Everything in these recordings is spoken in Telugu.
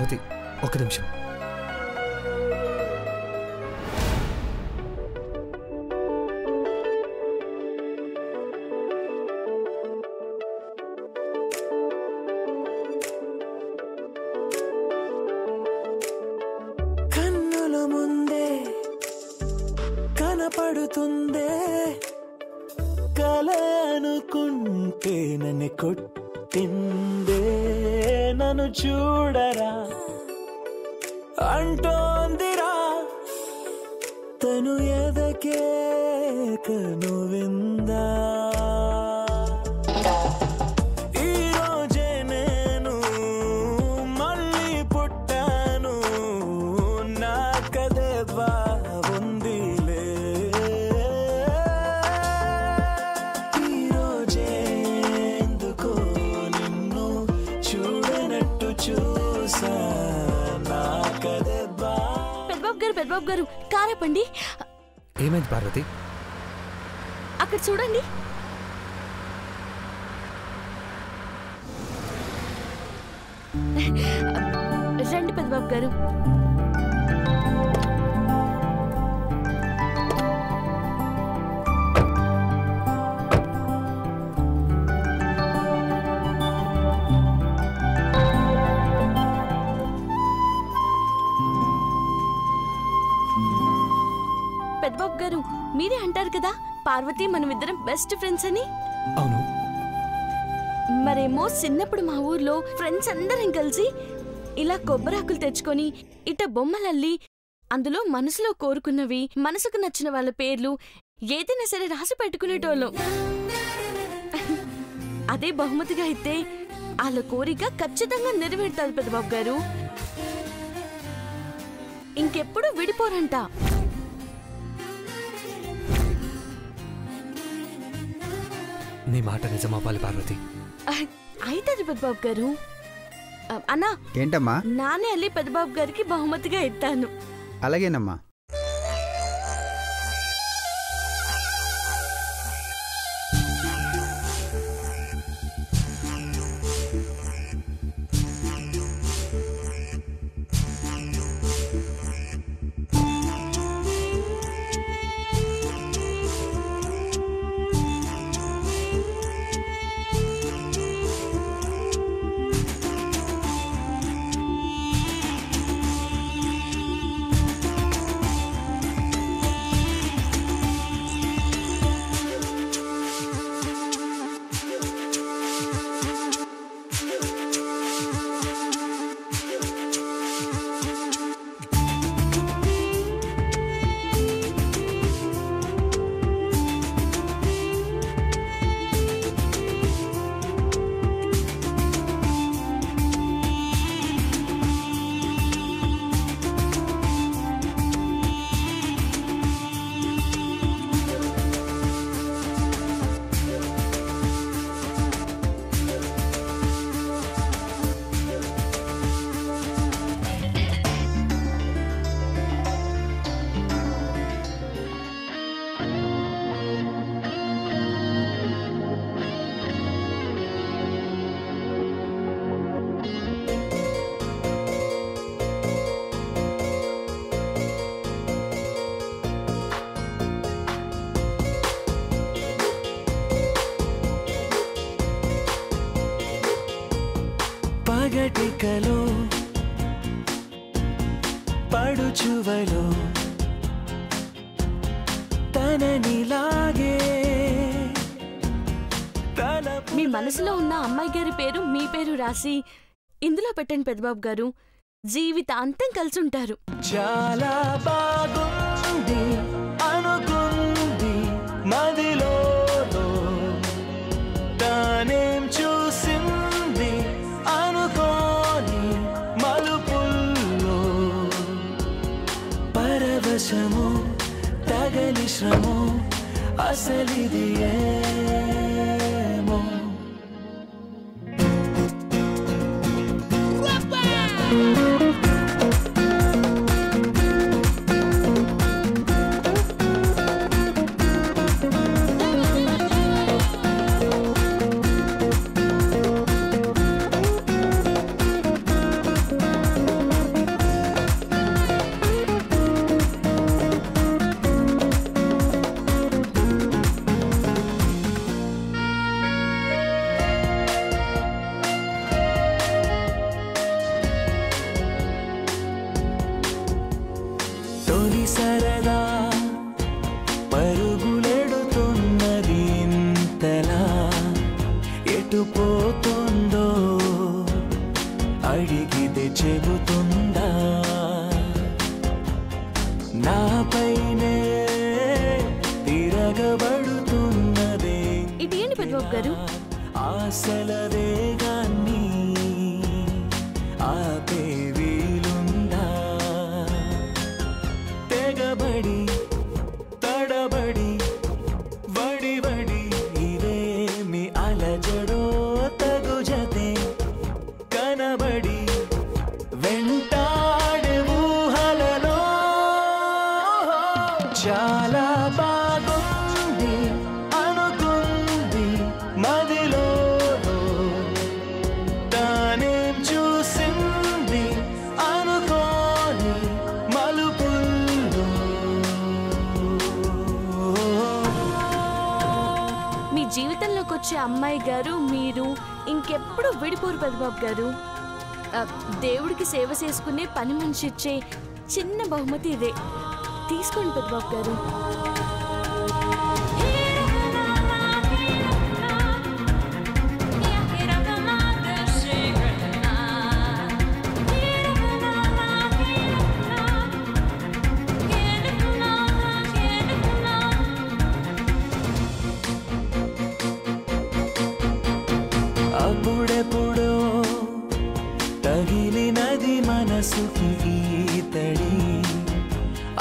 పార్వతి ఒక్క నిమిషం. కన్నుల ముందే కనపడుతుందే కల అనుకుంటే నన్ను కొట్టిందే నన్ను చూడరా అంటోందిరా తను ఎదకే కను విందా ఈరోజే నేను మళ్ళీ పుట్టాను నా కదే బాగుందిలే ఈరోజే ఎందుకో నిన్ను చూడనట్టు చూసా నా కదే పెద్దబాబు గారు కారపండి. ఏమైంది పార్వతి? అక్కడ చూడండి. రండి పెద్దబాబు గారు. పెద్దబాబు గారు మీరే అంటారు కదా పార్వతి మనమిద్దరం బెస్ట్ ఫ్రెండ్స్ అని. అవును. మరేమో చిన్నప్పుడు మా ఊర్లో ఫ్రెండ్స్ అందరం కలిసి ఇలా కొబ్బరాకులు తెచ్చుకొని ఇట బొమ్మలల్లి అందులో మనసులో కోరుకున్నవి మనసుకు నచ్చిన వాళ్ళ పేర్లు ఏదైనా సరే రాసి పెట్టుకునేటోళ్ళం. అదే బహుమతిగా అయితే వాళ్ళ కోరిక ఖచ్చితంగా నెరవేరుతుంది పెద్దబాబు గారు. ఇంకెప్పుడు విడిపోరంట. నీ మాట నిజమవ్వాలి పార్వతి. అయితది పెద్దబాబు గారు. అన్నా ఏంటమ్మా? నానే అల్లి పెద్దబాబు గారికి బహుమతిగా ఇస్తాను. అలాగేనమ్మా. పగటికలో పడుచువలో తననిలాగే మీ మనసులో ఉన్న అమ్మాయి గారి పేరు మీ పేరు రాసి ఇందులో పెట్టండి పెద్దబాబు గారు. జీవితాంతం కలిసి ఉంటారు. చాలా బాగుంది అనుకుంది మదిలో తానేం చూసింది అనుకోని మలుపుల్లో పరవశము తగలి శ్రమో అసలిది ఏమో. ఎటు పోతుందో అడిగితే చెబుతుందా నాపైనే తిరగబడుతున్నదే ఇదేంటి పెద్దబాబు గారు ఆశల వేగాన్ని ఆపే వీలుందా తెగబడి తడబడి వడి వడి ఇదేమి అలజడో తగు జతే కనబడి వెంటాడే ఊహలలో చాలా బాగుంది అనుకుంది మదిలో తానేం చూసింది అనుకోని మలుపుల్లో మీ జీవితంలోకి వచ్చే అమ్మాయి గారు మీరు ఇంకెప్పుడు విడిపోరు పెద్దబాబు గారు దేవుడికి సేవ చేసుకునే పని మనిషి ఇచ్చే చిన్న బహుమతి ఇదే తీసుకోండి పెద్దబాబు గారు అప్పుడెప్పుడో తగిలినది మనసుకి ఈతడి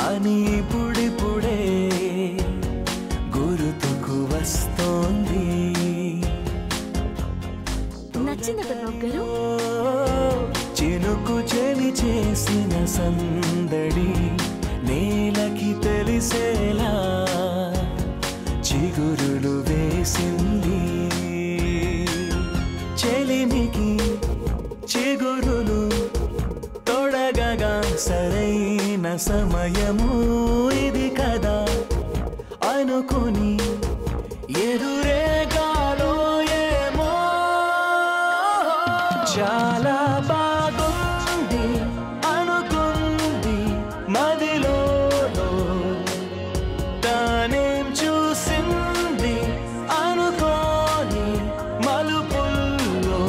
అని ఇప్పుడిప్పుడే గుర్తుకు వస్తోంది నచ్చిందా పెద్దబాబు గారు చినుకు చెలి చేసిన సందడి నేలకి తెలిసేలా చిగురులు వేసింది చెలిమికి చిగురులు తొడగగా సరైన సమయము ఇది కదా అనుకుని ఎదురేగాలో ఏమో చాలా బాగుంది అనుకుంది మదిలో తానేం చూసింది అనుకోని మలుపుల్లో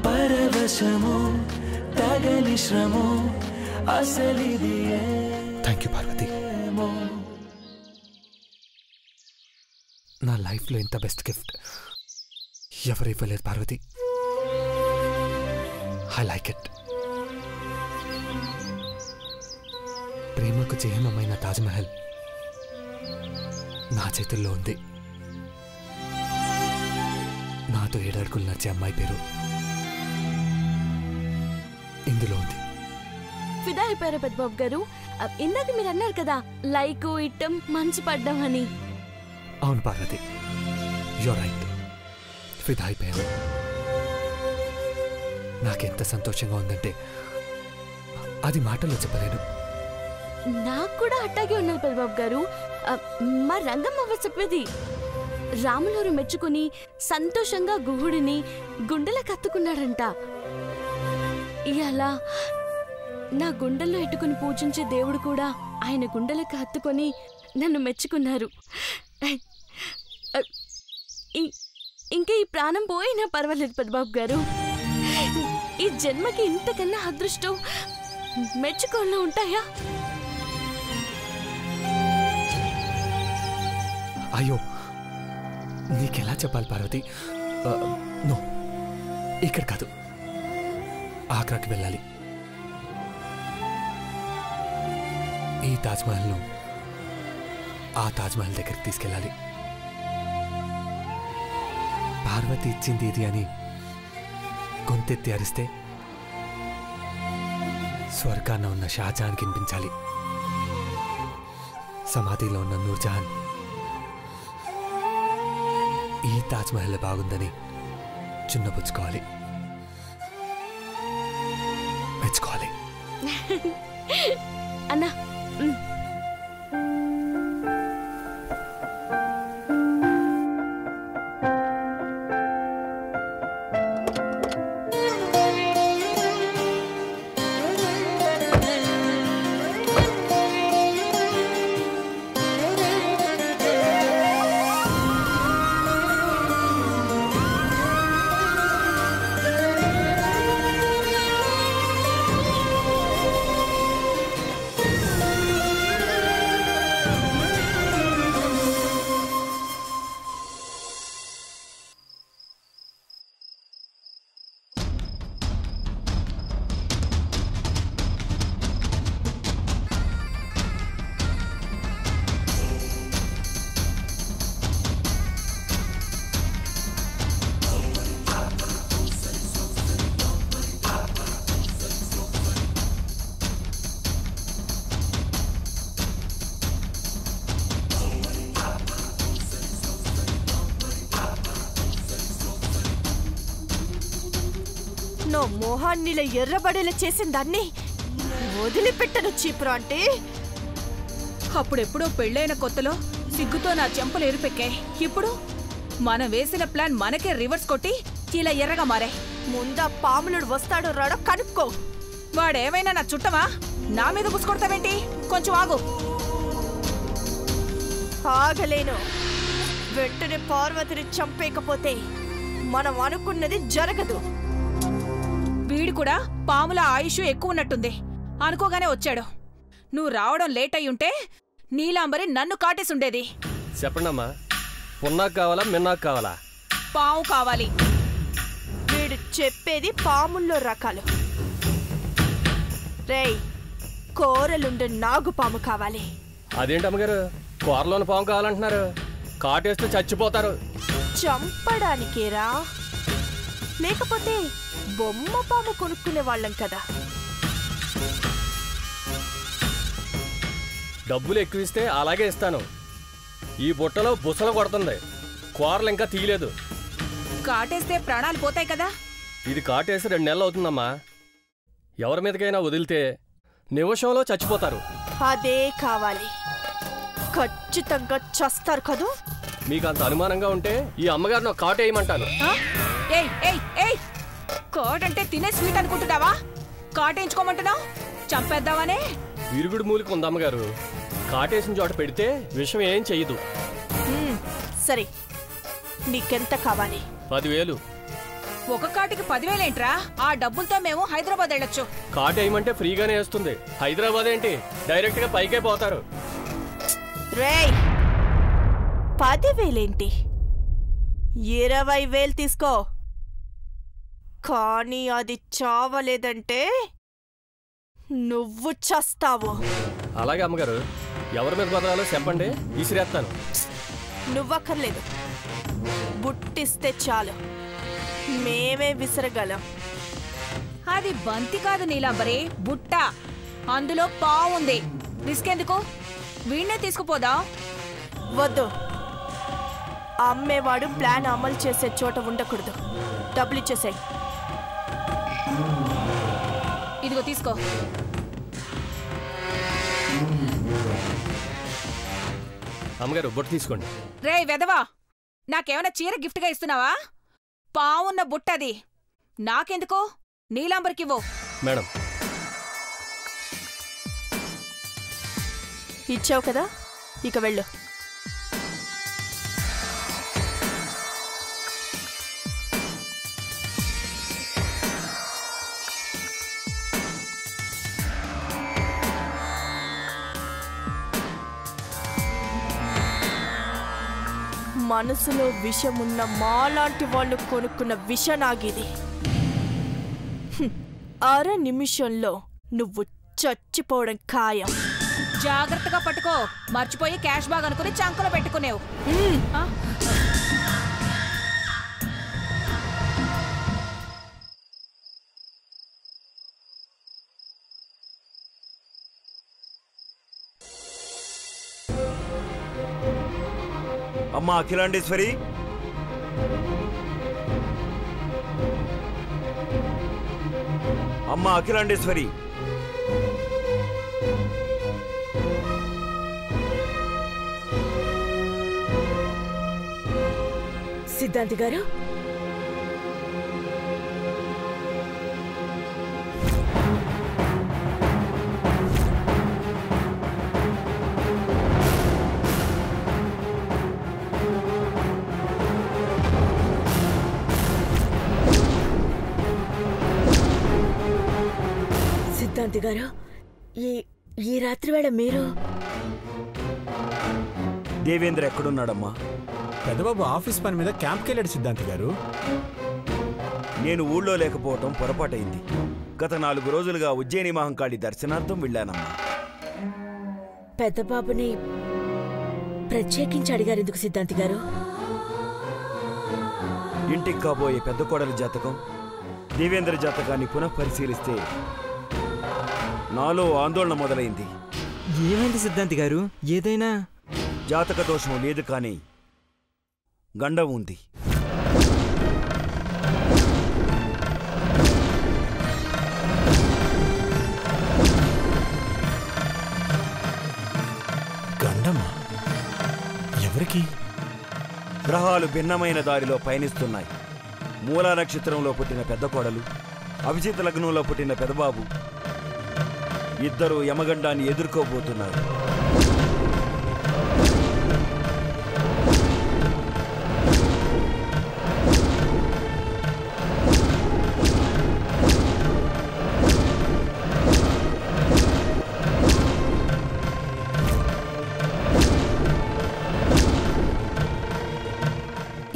పరవశము తగలి శ్రమో అసలిది థ్యాంక్ యూ పార్వతి నా లైఫ్లో ఇంత బెస్ట్ గిఫ్ట్ ఎవరు ఇవ్వలేదు పార్వతి ఐ లైక్ ఇట్ ప్రేమకు చిహ్నమైన తాజ్మహల్ నా చేతుల్లో ఉంది నాతో 7 అడుగులు నచ్చే అమ్మాయి పేరు ఇందులో ఉంది ఫిదా అయిపోయారు పెద్దబాబు గారు ఇందాక మీరు అన్నారు కదా లైక్ ఇట్టం మంచి పడ్డం అని అవును పార్వతి యు రైట్ ఫిదా అయిపోయాను నాకెంత సంతోషంగా ఉందంటే అది మాటల్లో చెప్పలేను నాకు కూడా అట్టాగే ఉన్నది పెద్దబాబు గారు మా రంగమ్మ చెప్పేది రాములూరు మెచ్చుకుని సంతోషంగా గుహుడిని గుండెల కత్తుకున్నాడంట ఇలా నా గుండెల్లో ఎట్టుకుని పూజించే దేవుడు కూడా ఆయన గుండెలకు హత్తుకొని నన్ను మెచ్చుకున్నారు ఇంకా ఈ ప్రాణం పోయినా పర్వాలేదు పెద్దబాబు గారు ఈ జన్మకి ఇంతకన్నా అదృష్టం మెచ్చుకోల్లో ఉంటాయా అయ్యో నీకెలా చెప్పాలి పార్వతి నో ఇక్కడ కాదు ఆగ్రాకి వెళ్ళాలి ఈ తాజ్మహల్ను ఆ తాజ్మహల్ దగ్గరికి తీసుకెళ్ళాలి పార్వతి ఇచ్చింది ఇది అని గొంతెత్తి అరిస్తే స్వర్గాన ఉన్న షాజహాన్ వినిపించాలి సమాధిలో ఉన్న నూర్జహాన్ ఈ తాజ్మహల్ బాగుందని చిన్నపుచ్చుకోవాలి మెచ్చుకోవాలి అన్నా నా మొహాన్నిలా ఎర్రబడేలా చేసిన దాన్ని వదిలిపెట్టను చీపురా అంటే. అప్పుడెప్పుడో పెళ్ళైన కొత్తలో సిగ్గుతో నా చెంపలు ఎరుపెక్కాయి. ఇప్పుడు మనం వేసిన ప్లాన్ మనకే రివర్స్ కొట్టి ఇలా ఎర్రగా మారాయి. ముందా పాములుడు వస్తాడో రాడో కనుక్కో. వాడేమైనా నా చుట్టమా? నా మీద గుసుకొడతావేంటి? కొంచెం ఆగు. ఆగలేను. వెంటనే పార్వతిని చంపేకపోతే మనం అనుకున్నది జరగదు. వీడు కూడా పాముల ఆయుష్ ఎక్కువ ఉన్నట్టుంది. అనుకోగానే వచ్చాడు. నువ్వు రావడం లేట్ అయ్యుంటే నీలాంబరి నన్ను కాటేసుండేది. చెప్పండమ్మా, పున్నాకు కావాలా మిన్నాకు కావాలా? పాము కావాలి. వీడు చెప్పేది పాముల్లో రకాలు. రేయ్, కూరలుండే నాగుపాము కావాలి. అదేంటమ్మగారు, కూరలోని పాము కావాలంటున్నారు? కాటేస్తే చచ్చిపోతారు. చంపడానికేరా, లేకపోతే బొమ్మ పాము కొనుక్కునే వాళ్ళం కదా. డబ్బులు ఎక్కువ ఇస్తే అలాగే ఇస్తాను. ఈ బుట్టలో బుసలు కొడుతుంది. కూరలు ఇంకా తీయలేదు. కాటేస్తే ప్రాణాలు పోతాయి కదా. ఇది కాటేసి 2 నెలలు అవుతుందమ్మా. ఎవరి మీదకైనా వదిలితే నిమిషంలో చచ్చిపోతారు. అదే కావాలి. ఖచ్చితంగా చస్తారు కదూ. మీకు అంత అనుమానంగా ఉంటే ఈ అమ్మగారిని ఒక కాటేయమంటాను. కాటంటే తినే స్వీట్ అనుకుంటున్నావా? కాటేయించుకోమంటున్నావు? చంపేద్దామనే. విరుగుడు మూలికి ఉంది అమ్మగారు. కాటేసిన చోట పెడితే విషం ఏం చెయ్యదు. సరే, నీకెంత కావాలి? 10,000. ఒక కాటికి 10,000 ఏంట్రా? ఆ డబ్బులతో మేము హైదరాబాద్ వెళ్ళొచ్చు. కాటేయమంటే ఫ్రీగానే వేస్తుంది. హైదరాబాద్ ఏంటి, డైరెక్ట్ గా పైకే పోతారు. రేయ్, 10,000 ఏంటి? 20,000 తీసుకో. కానీ అది చావలేదంటే నువ్వు చస్తావు. అలాగే అమ్మగారు, ఎవరి మీద బదలాలో చెప్పండి, విసిరేస్తాను. నువ్వక్కర్లేదు, బుట్టిస్తే చాలు, మేమే విసరగలం. అది బంతి కాదు నీలాంబరి, బుట్ట. అందులో పావు ఉంది. రిస్క్ ఎందుకు? వీణ్ణే తీసుకుపోదా? వద్దు, అమ్మేవాడు ప్లాన్ అమలు చేసే చోట ఉండకూడదు. డబ్బులు ఇచ్చేసాయి. ఇదిగో తీసుకో. అమ్మగారు, బుట్ట తీసుకోండి. రే వెదవా, నాకేమైనా చీర గిఫ్ట్గా ఇస్తున్నావా? పావున్న బుట్టది. నాకెందుకో, నీలాంబరికివ్వు. మేడం, ఇచ్చావు కదా, ఇక వెళ్ళు. మనసులో విషమున్న మాలాంటి వాళ్ళు కొనుక్కున్న విషనాగిది. 1/2 నిమిషంలో నువ్వు చచ్చిపోవడం ఖాయం. జాగ్రత్తగా పట్టుకో. మర్చిపోయి క్యాష్ బ్యాగ్ అనుకుని చంకలో పెట్టుకునేవు. అమ్మా అఖిలాండేశ్వరి, అమ్మా అఖిలాండేశ్వరి, సిద్ధాంతి గారు, సిద్ధాంతి గారు, ఈ రాత్రి వేళ మీరు? దేవేంద్ర ఎక్కడున్నాడమ్మా? పెద్దబాబు ఆఫీస్ పని మీద క్యాంప్కి వెళ్ళాడు సిద్ధాంతి గారు. నేను ఊళ్ళో లేకపోవటం పొరపాటైంది. గత 4 రోజులుగా ఉజ్జయిని మహంకాళి దర్శనార్థం వెళ్ళానమ్మా. పెద్దబాబుని ప్రత్యేకించి అడిగారు ఎందుకు సిద్ధాంతి గారు? ఇంటికి కాబోయే పెద్ద కోడలి జాతకం, దేవేంద్ర జాతకాన్ని పునఃపరిశీలిస్తే నాలో ఆందోళన మొదలైంది. ఏమైంది సిద్ధాంతి గారు? ఏదైనా జాతక దోషం లేదు, కానీ గండం ఉంది. ఎవరికి? గ్రహాలు భిన్నమైన దారిలో పయనిస్తున్నాయి. మూలా నక్షత్రంలో పుట్టిన పెద్ద కోడలు, అభిజిత్ లగ్నంలో పుట్టిన పెదబాబు ఇద్దరు యమగండాన్ని ఎదుర్కోబోతున్నారు.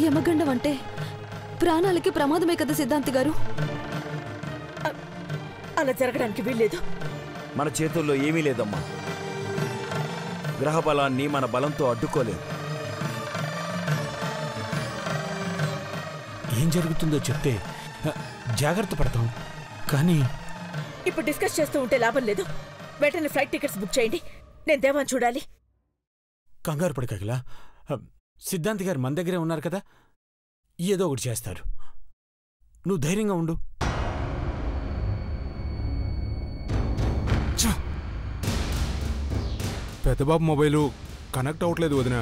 యమగండం అంటే ప్రాణాలకి ప్రమాదమే కదా సిద్ధాంతి గారు. అలా జరగడానికి వీల్లేదు. మన చేతుల్లో ఏమీ లేదమ్మా. గ్రహ బలాన్ని మన బలంతో అడ్డుకోలేము. ఏం జరుగుతుందో చెప్తే జాగ్రత్త పడతాం. కానీ ఇప్పుడు డిస్కస్ చేస్తూ ఉంటే లాభం లేదు. వెంటనే ఫ్లైట్ టికెట్స్ బుక్ చేయండి. నేను దేవాన్ని చూడాలి. కంగారు పడకగలా. సిద్ధాంతి గారు మన దగ్గరే ఉన్నారు కదా, ఏదో ఒకటి చేస్తారు. నువ్వు ధైర్యంగా ఉండు. పెద్దబాబు మొబైలు కనెక్ట్ అవ్వట్లేదు వదినా.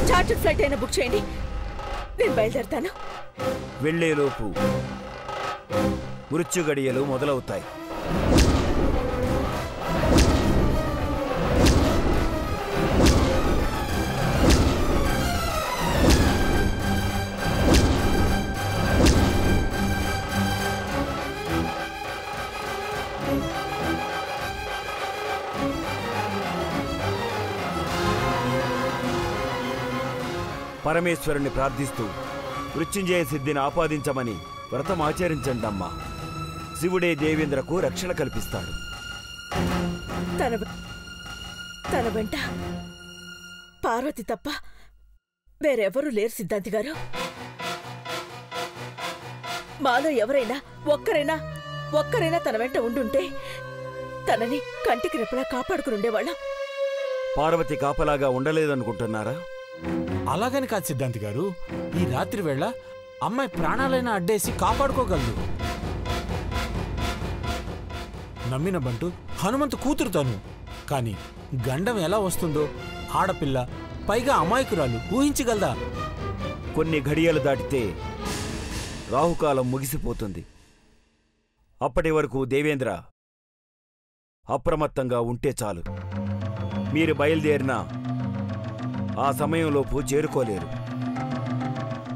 చార్టర్డ్ ఫ్లైట్ అయినా బుక్ చేయండి. నేను బయలుదేరుతాను. వెళ్లేలోపు మృత్యు గడియలు మొదలవుతాయి. పరమేశ్వరుణ్ణి ప్రార్థిస్తూ మృత్యుంజయ సిద్ధిని ఆపాదించమని వ్రతం ఆచరించండమ్మా. శివుడే దేవేంద్రకు రక్షణ కల్పిస్తాడు. తన వెంట పార్వతి తప్ప వేరెవరూ లేరు సిద్ధాంతి గారు. మాలో ఎవరైనా ఒక్కరైనా తన వెంట ఉండుంటే తనని కంటికి రెప్పలా కాపాడుకుని ఉండేవాళ్ళం. పార్వతి కాపలాగా ఉండలేదనుకుంటున్నారా? అలాగని కాదు సిద్ధాంతి గారు. ఈ రాత్రి వేళ అమ్మాయి ప్రాణాలైనా అడ్డేసి కాపాడుకోగలదు. నమ్మిన బంటు హనుమంతు కూతురు తను. కానీ గండం ఎలా వస్తుందో ఆడపిల్ల, పైగా అమాయకురాలు, ఊహించగలదా? కొన్ని ఘడియలు దాటితే రాహుకాలం ముగిసిపోతుంది. అప్పటి వరకు దేవేంద్ర అప్రమత్తంగా ఉంటే చాలు. మీరు బయలుదేరినా ఆ సమయంలోపు చేరుకోలేరు.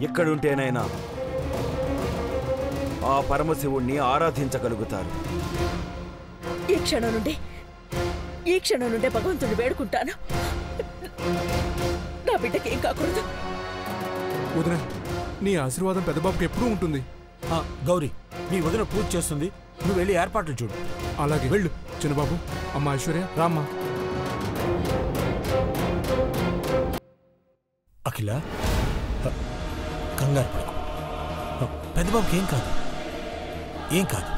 ఎక్కడుంటేనైనా ఆ పరమశివుణ్ణి ఆరాధించగలుగుతారు. ఈ క్షణం నుండే భగవంతుని వేడుకుంటాను. నా బిడ్డకి ఏం కాకూడదు. వదిన, నీ ఆశీర్వాదం పెద్దబాబుకి ఎప్పుడూ ఉంటుంది. గౌరీ, నీ వదిన పూజ చేస్తుంది. నువ్వు వెళ్ళి ఏర్పాట్లు చూడు. అలాగే వెళ్ళు. చిన్నబాబు, అమ్మ ఐశ్వర్య, రామ్మా. అఖిల, కంగారు పడకు. పెద్దబాబుకి ఏం కాదు.